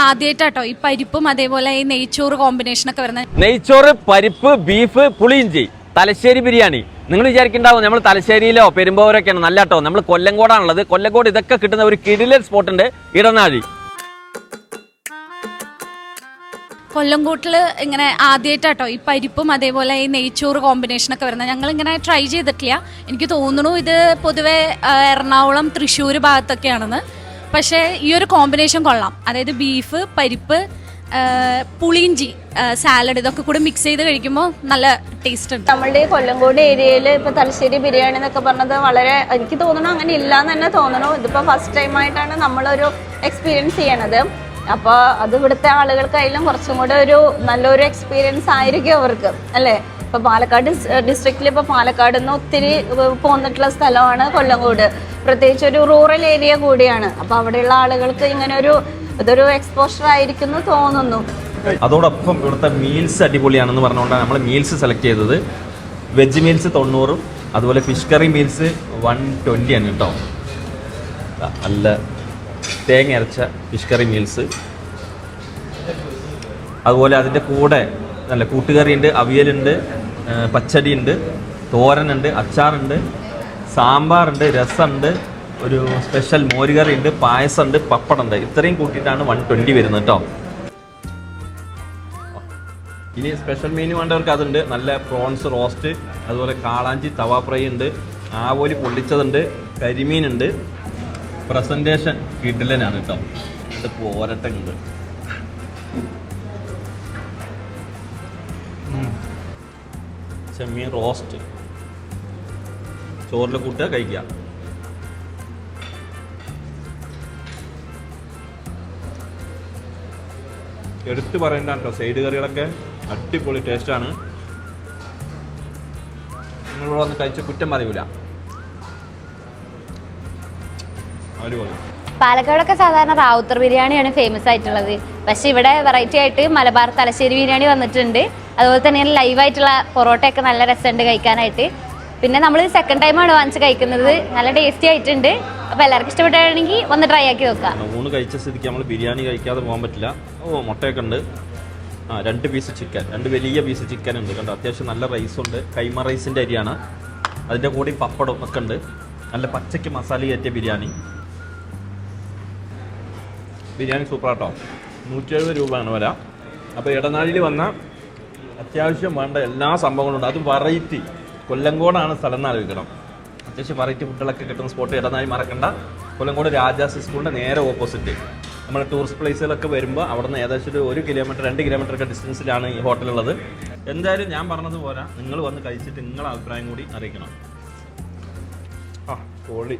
ആദ്യമായിട്ടോ ഈ പരിപ്പും അതേപോലെ ഈ നെയ്ച്ചോറ് കോമ്പിനേഷൻ ഒക്കെ വരുന്നത്. നെയ്ച്ചോറ്, പരിപ്പ്, ബീഫ്, പുളിയിഞ്ചി, തലശ്ശേരി ബിരിയാണി. നിങ്ങൾ വിചാരിക്കുന്നുണ്ടാവും നമ്മൾ തലശ്ശേരിയിലോ പെരുമ്പാവൂരൊക്കെയാണ്. നല്ല കേട്ടോ, നമ്മൾ കൊല്ലങ്കോടാണുള്ളത്. കൊല്ലങ്കോട് ഇതൊക്കെ കിട്ടുന്ന ഒരു കിടിലൻ സ്പോട്ടുണ്ട് ഇടനാഴി. കൊല്ലംകോട്ടിൽ ഇങ്ങനെ ആദ്യമായിട്ടോ ഈ പരിപ്പും അതേപോലെ ഈ നെയ്ച്ചോറ് കോമ്പിനേഷൻ ഒക്കെ വരുന്നത്. ഞങ്ങൾ ഇങ്ങനെ ട്രൈ ചെയ്തിട്ടില്ല. എനിക്ക് തോന്നുന്നു ഇത് പൊതുവെ എറണാകുളം, തൃശ്ശൂർ ഭാഗത്തൊക്കെയാണെന്ന്. പക്ഷേ ഈ ഒരു കോമ്പിനേഷൻ കൊള്ളാം. അതായത് ബീഫ്, പരിപ്പ്, പുളിയിഞ്ചി, സാലഡ് ഇതൊക്കെ കൂടെ മിക്സ് ചെയ്ത് കഴിക്കുമ്പോൾ നല്ല ടേസ്റ്റ് ഉണ്ട്. നമ്മളുടെ ഈ കൊല്ലങ്കോട് ഏരിയയിൽ ഇപ്പോൾ തലശ്ശേരി ബിരിയാണി എന്നൊക്കെ പറഞ്ഞത് വളരെ, എനിക്ക് തോന്നുന്നു അങ്ങനെ ഇല്ലാന്ന് തന്നെ തോന്നുന്നു. ഇതിപ്പോൾ ഫസ്റ്റ് ടൈമായിട്ടാണ് നമ്മളൊരു എക്സ്പീരിയൻസ് ചെയ്യണത്. അപ്പോൾ അത് ഇവിടുത്തെ ആളുകൾക്കായാലും കുറച്ചും കൂടെ ഒരു നല്ലൊരു എക്സ്പീരിയൻസ് ആയിരിക്കും അവർക്ക്, അല്ലേ? ഇപ്പോൾ പാലക്കാട് ഡിസ്ട്രിക്റ്റിൽ ഇപ്പോൾ പാലക്കാട് നിന്ന് ഒത്തിരി പോന്നിട്ടുള്ള സ്ഥലമാണ് കൊല്ലങ്കോട്. പ്രത്യേകിച്ച് ഒരു റൂറൽ ഏരിയ കൂടിയാണ്. അപ്പോൾ അവിടെയുള്ള ആളുകൾക്ക് ഇങ്ങനെ ഇതൊരു എക്സ്പോഷർ ആയിരിക്കും എന്ന് തോന്നുന്നു. അതോടൊപ്പം ഇവിടുത്തെ മീൽസ് അടിപൊളിയാണെന്ന് പറഞ്ഞുകൊണ്ടാണ് നമ്മൾ മീൽസ് സെലക്ട് ചെയ്തത്. വെജ് മീൽസ് 90, അതുപോലെ ഫിഷ് കറി മീൽസ് 120 ആണ് കേട്ടോ. നല്ല തേങ്ങ അരച്ച ഫിഷ് കറി മീൽസ്. അതുപോലെ അതിൻ്റെ കൂടെ നല്ല കൂട്ടുകറിയുണ്ട്, അവിയലുണ്ട്, പച്ചടിയുണ്ട്, തോരനുണ്ട്, അച്ചാറുണ്ട്, സാമ്പാറുണ്ട്, രസമുണ്ട്, ഒരു സ്പെഷ്യൽ മോരുകറി ഉണ്ട്, പായസമുണ്ട്, പപ്പടമുണ്ട്. ഇത്രയും കൂട്ടിയിട്ടാണ് 120 വരുന്നത് കേട്ടോ. ഇനി സ്പെഷ്യൽ മെനു വേണ്ടവർക്ക് അതുണ്ട്. നല്ല പ്രോൺസ് റോസ്റ്റ്, അതുപോലെ കാളാഞ്ചി തവ ഫ്രൈ ഉണ്ട്, ആവോലി പൊള്ളിച്ചതുണ്ട്, കരിമീനുണ്ട്. പ്രസൻറ്റേഷൻ കിടിലനാണ് കേട്ടോ. ഇത് പോരട്ടുണ്ട്. ചെമ്മീൻ റോസ്റ്റ് ചോറിൽ കൂട്ടുക, കഴിക്കുക. എടുത്ത് പറയണ്ട കേട്ടോ, സൈഡ് കറികളൊക്കെ അടിപൊളി ടേസ്റ്റാണ്. നിങ്ങളിവിടെ വന്ന് കഴിച്ച കുറ്റം പറയൂല. അടിപൊളി. പാലക്കാടൊക്കെ സാധാരണ റാവുത്തർ ബിരിയാണിയാണ് ഫേമസ് ആയിട്ടുള്ളത്. പക്ഷേ ഇവിടെ വെറൈറ്റി ആയിട്ട് മലബാർ തലശ്ശേരി ബിരിയാണി വന്നിട്ടുണ്ട്. അതുപോലെ തന്നെ ലൈവായിട്ടുള്ള പൊറോട്ടയൊക്കെ നല്ല രസമുണ്ട് കഴിക്കാനായിട്ട്. പിന്നെ നമ്മൾ സെക്കൻഡ് ടൈമാണ് വാങ്ങിച്ച് കഴിക്കുന്നത്. നല്ല ടേസ്റ്റി ആയിട്ടുണ്ട്. അപ്പോൾ എല്ലാവർക്കും ഇഷ്ടപ്പെട്ടാണെങ്കിൽ ഒന്ന് ട്രൈ ആക്കി നോക്കാം. ഊണ് കഴിച്ച സ്ഥിതിക്ക് നമ്മൾ ബിരിയാണി കഴിക്കാതെ പോകാൻ പറ്റില്ല. മുട്ടയൊക്കെ ഉണ്ട്. 2 പീസ് ചിക്കൻ, 2 വലിയ പീസ് ചിക്കൻ ഉണ്ട് കണ്ടോ. അത്യാവശ്യം നല്ല റൈസുണ്ട്. കൈമ റൈസിൻ്റെ അരിയാണ്. അതിൻ്റെ കൂടെ പപ്പടം ഒക്കെ ഉണ്ട്. നല്ല പച്ചയ്ക്ക് മസാല കയറ്റിയ ബിരിയാണി. ബിരിയാണി സൂപ്പറാട്ടോ. 170 രൂപയാണ് വില. അപ്പോൾ ഇടനാഴിയിൽ വന്ന അത്യാവശ്യം വേണ്ട എല്ലാ സംഭവങ്ങളും ഉണ്ട്. അതും വെറൈറ്റി. കൊല്ലങ്കോടാണ് സ്ഥലം എന്ന് ആലോചിക്കണം. അത്യാവശ്യം വെറൈറ്റി ഫുഡുകളൊക്കെ കിട്ടുന്ന സ്പോട്ട് ഇടനാഴി മറക്കണ്ട. കൊല്ലങ്കോട് രാജാസ് സ്കൂളിൻ്റെ നേരെ ഓപ്പോസിറ്റ്. നമ്മുടെ ടൂറിസ്റ്റ് പ്ലേസുകളൊക്കെ വരുമ്പോൾ അവിടെ നിന്ന് ഏകദേശം 1 കിലോമീറ്റർ 2 കിലോമീറ്റർ ഒക്കെ ഡിസ്റ്റൻസിലാണ് ഈ ഹോട്ടലുള്ളത്. എന്തായാലും ഞാൻ പറഞ്ഞതുപോലെ നിങ്ങൾ വന്ന് കഴിച്ചിട്ട് നിങ്ങളുടെ അഭിപ്രായം കൂടി അറിയിക്കണം. പൊളി.